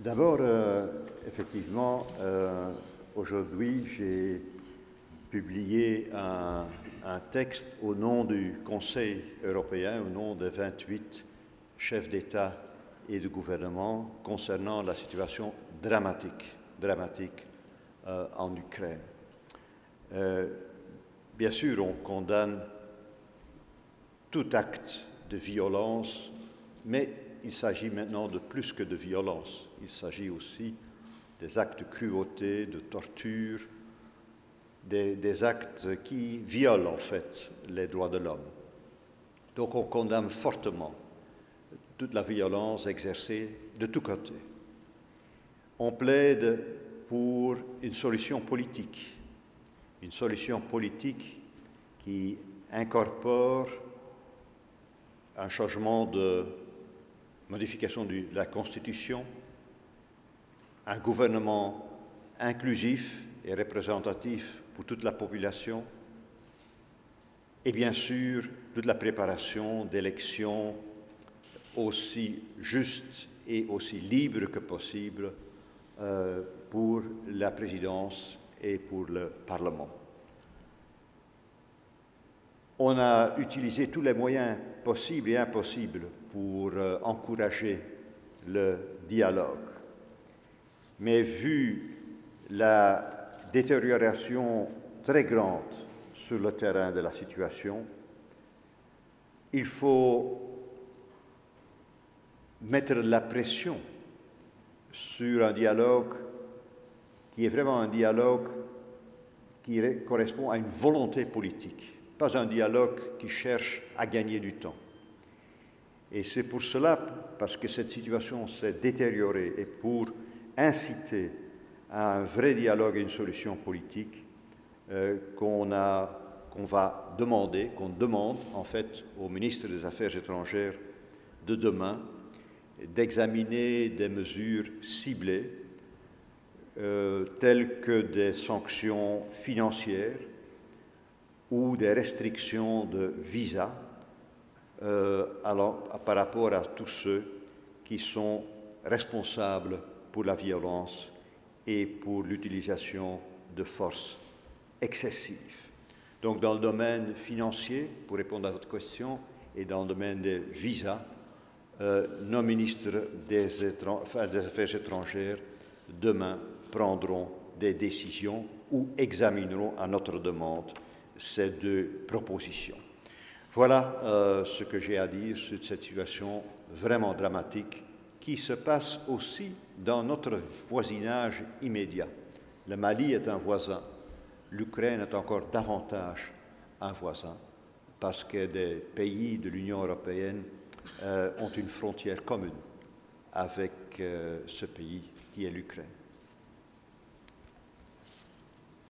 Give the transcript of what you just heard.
D'abord, effectivement, aujourd'hui, j'ai publié un texte au nom du Conseil européen, au nom des 28 chefs d'État et de gouvernement concernant la situation dramatique en Ukraine. Bien sûr, on condamne tout acte de violence, mais il s'agit maintenant de plus que de violence. Il s'agit aussi des actes de cruauté, de torture, des actes qui violent en fait les droits de l'homme. Donc on condamne fortement toute la violence exercée de tous côtés. On plaide pour une solution politique qui incorpore un changement de modification de la Constitution, un gouvernement inclusif et représentatif pour toute la population, et bien sûr toute la préparation d'élections aussi justes et aussi libres que possible pour la présidence et pour le Parlement. On a utilisé tous les moyens possibles et impossibles pour encourager le dialogue. Mais vu la détérioration très grande sur le terrain de la situation, il faut mettre la pression sur un dialogue qui est vraiment un dialogue qui correspond à une volonté politique, pas un dialogue qui cherche à gagner du temps. Et c'est pour cela, parce que cette situation s'est détériorée, et pour inciter à un vrai dialogue et une solution politique, qu'on demande en fait au ministre des Affaires étrangères de demain d'examiner des mesures ciblées telles que des sanctions financières ou des restrictions de visa par rapport à tous ceux qui sont responsables pour la violence et pour l'utilisation de forces excessives. Donc dans le domaine financier, pour répondre à votre question, et dans le domaine des visas, nos ministres des Affaires étrangères demain prendront des décisions ou examineront à notre demande ces deux propositions. Voilà ce que j'ai à dire sur cette situation vraiment dramatique qui se passe aussi dans notre voisinage immédiat. Le Mali est un voisin, l'Ukraine est encore davantage un voisin parce que des pays de l'Union européenne ont une frontière commune avec ce pays qui est l'Ukraine.